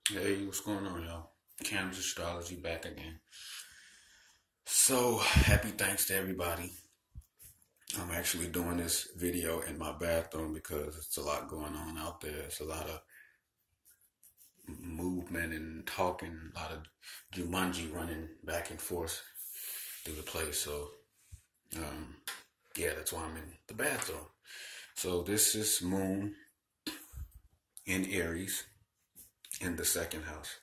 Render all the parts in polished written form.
Hey, what's going on, y'all? Cannabis astrology back again. So, happy thanks to everybody. I'm actually doing this video in my bathroom because it's a lot going on out there. It's a lot of movement and talking, a lot of Jumanji running back and forth through the place. So, um, yeah, that's why I'm in the bathroom. So, this is Moon in Aries in the second house.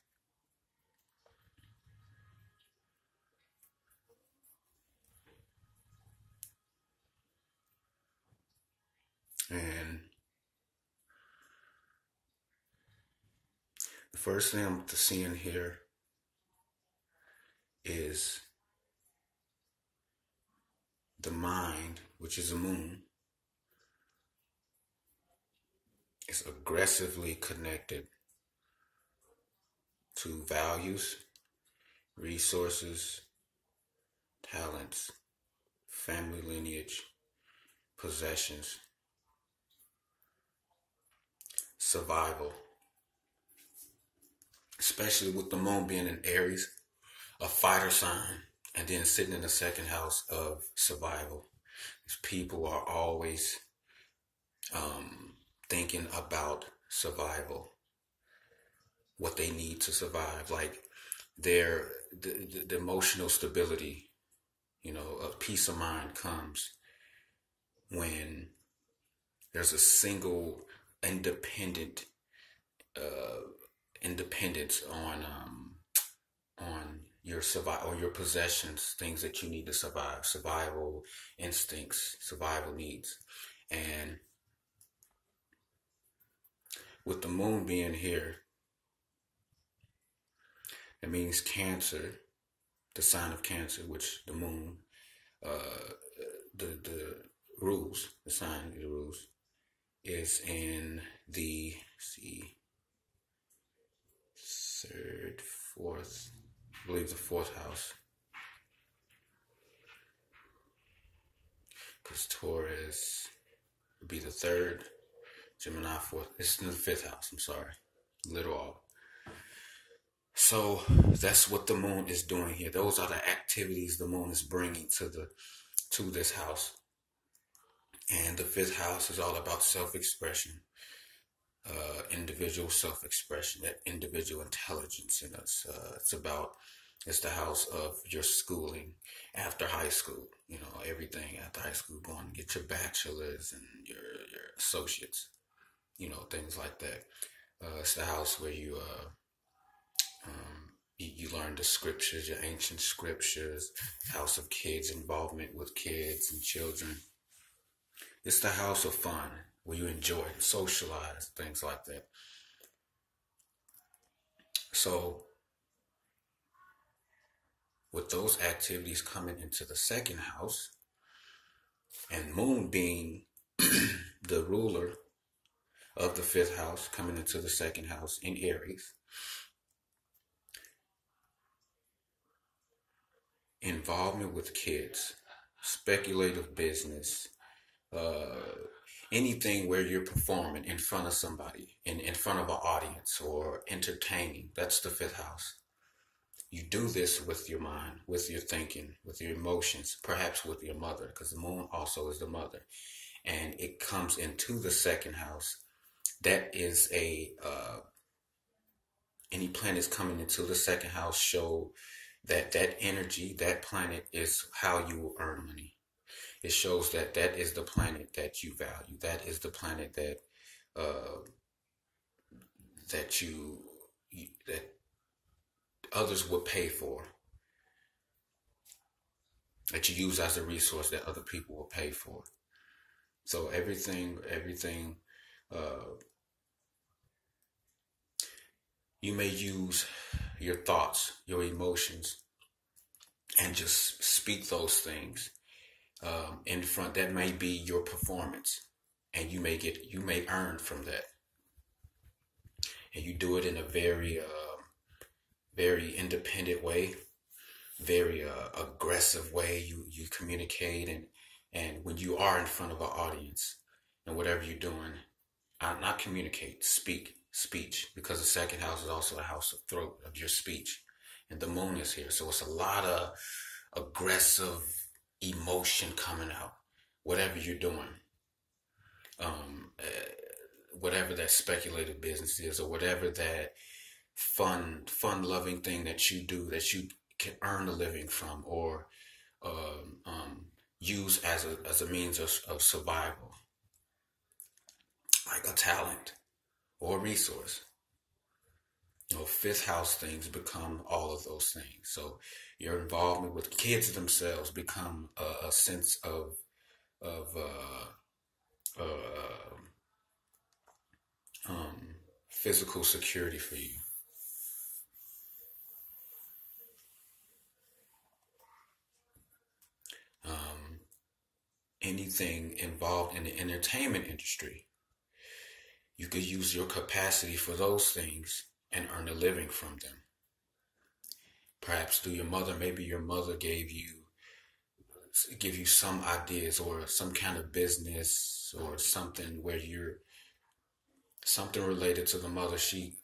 And the first thing I'm seeing here is the mind, which is a moon, is aggressively connected to values, resources, talents, family lineage, possessions, survival, especially with the moon being in Aries, a fighter sign, and then sitting in the second house of survival. People are always thinking about survival, what they need to survive, like the emotional stability, a peace of mind comes when there's a single independent uh, independence on your survival or your possessions, things that you need to survive, survival instincts, survival needs. And with the moon being here, it means Cancer, the sign of Cancer, which the moon, uh, the rules, the sign of the rules, is in the, see, third, fourth, I believe the fourth house. Because Taurus would be the third, Gemini fourth. It's in the fifth house. I'm sorry, little off. So that's what the moon is doing here. Those are the activities the moon is bringing to this house. And the fifth house is all about self-expression, individual self-expression, that individual intelligence in us. It's the house of your schooling after high school. Everything after high school, going to get your bachelor's and your associates. Things like that. It's the house where you learn the scriptures, your ancient scriptures. House of kids, involvement with kids and children. It's the house of fun where you enjoy and socialize, things like that. So, with those activities coming into the second house, and Moon being the ruler of the fifth house coming into the second house in Aries, involvement with kids, speculative business, uh, anything where you're performing in front of somebody, in front of an audience, or entertaining. That's the fifth house. You do this with your mind, with your thinking, with your emotions, perhaps with your mother, because the moon also is the mother. And it comes into the second house. That is any planets coming into the second house show that energy, that planet is how you will earn money. It shows that is the planet that you value. That is the planet uh, that others would pay for. That you use as a resource that other people will pay for. So everything. Uh, you may use your thoughts, your emotions, and just speak those things in front. That may be your performance, and you may earn from that, and you do it in a very independent way, very aggressive way. You communicate, and when you are in front of an audience and whatever you're doing, not communicate, speak. speech, because the second house is also a house of throat, of your speech. And the moon is here. So it's a lot of aggressive emotion coming out, whatever you're doing. Um, uh, Whatever that speculative business is, or whatever that fun loving thing that you do that you can earn a living from, or use as a means of survival, like a talent or a resource. Fifth house things become all of those things. So your involvement with kids themselves become a sense of uh, physical security for you. Um, Anything involved in the entertainment industry, you could use your capacity for those things and earn a living from them. Perhaps through your mother, maybe your mother give you some ideas or some kind of business or something where you're something related to the mother. She,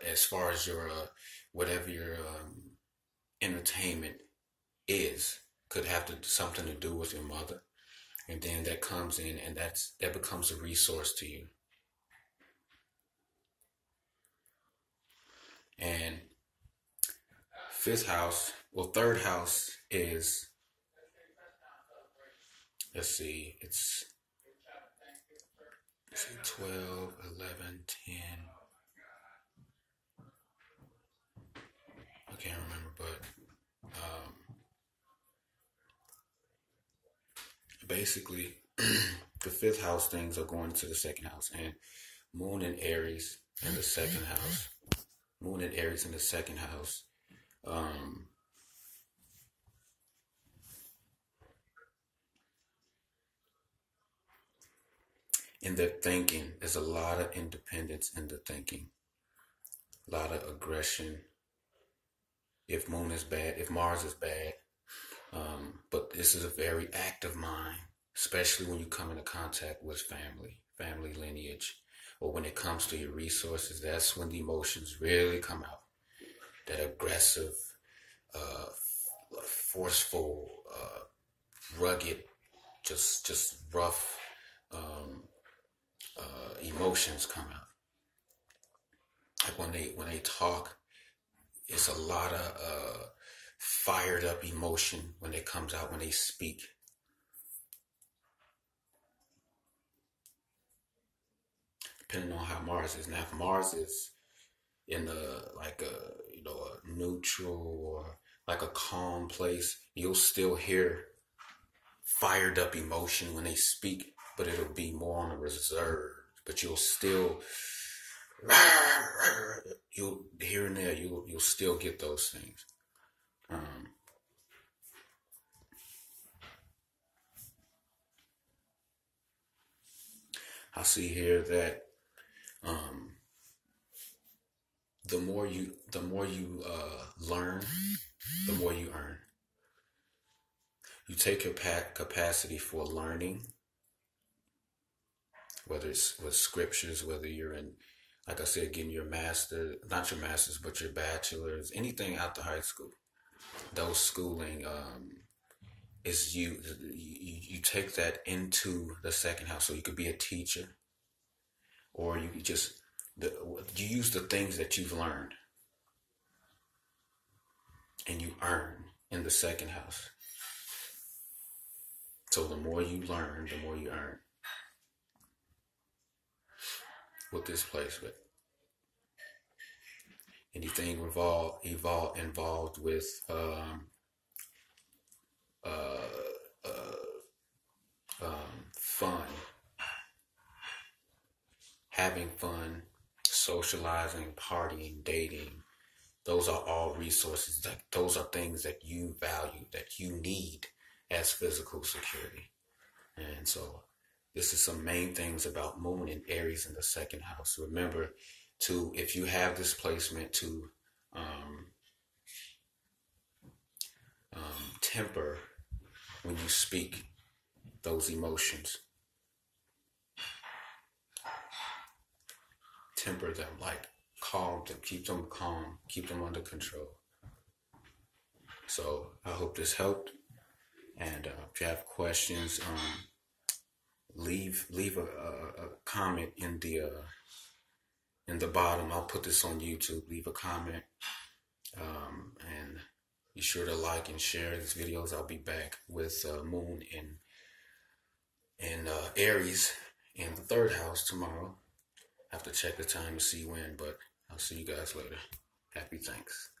as far as your whatever your entertainment is, could have something to do with your mother, and then that comes in, and that becomes a resource to you. And fifth house, well, third house is, let's see, let's see, 12, 11, 10. I can't remember, but basically, the fifth house things are going to the second house, and Moon and Aries in the second house. Moon and Aries in the second house. Um, in their thinking, there's a lot of independence in the thinking, a lot of aggression. If Moon is bad, if Mars is bad, but this is a very active mind, especially when you come into contact with family lineage, or when it comes to your resources. That's when the emotions really come out. That aggressive, uh, forceful, rugged, just rough emotions come out. Like when they talk, it's a lot of fired up emotion when it comes out when they speak. Depending on how Mars is. Now, if Mars is in a neutral or like a calm place, you'll still hear fired up emotion when they speak, but it'll be more on a reserve. But you'll here and there you'll still get those things. Um, I see here that um, the more you learn, the more you earn. You take your capacity for learning, whether it's with scriptures, whether you're in, like I said, getting your master, not your master's, but your bachelor's, anything after high school. Those schooling is you take that into the second house. So you could be a teacher, or you could you use the things that you've learned and you earn in the second house. So the more you learn, the more you earn with this placement. Anything involved with fun, having fun, socializing, partying, dating. Those are all resources. Those are things that you value, that you need as physical security. And so this is some main things about Moon and Aries in the second house. Remember if you have this placement, to um, temper when you speak those emotions. temper them, like calm them, keep them calm, keep them under control. So I hope this helped. And if you have questions, leave a comment in the bottom. I'll put this on YouTube. Leave a comment, and be sure to like and share these videos. I'll be back with Moon in Aries in the third house tomorrow. I have to check the time to see when, but I'll see you guys later. Happy Thanks.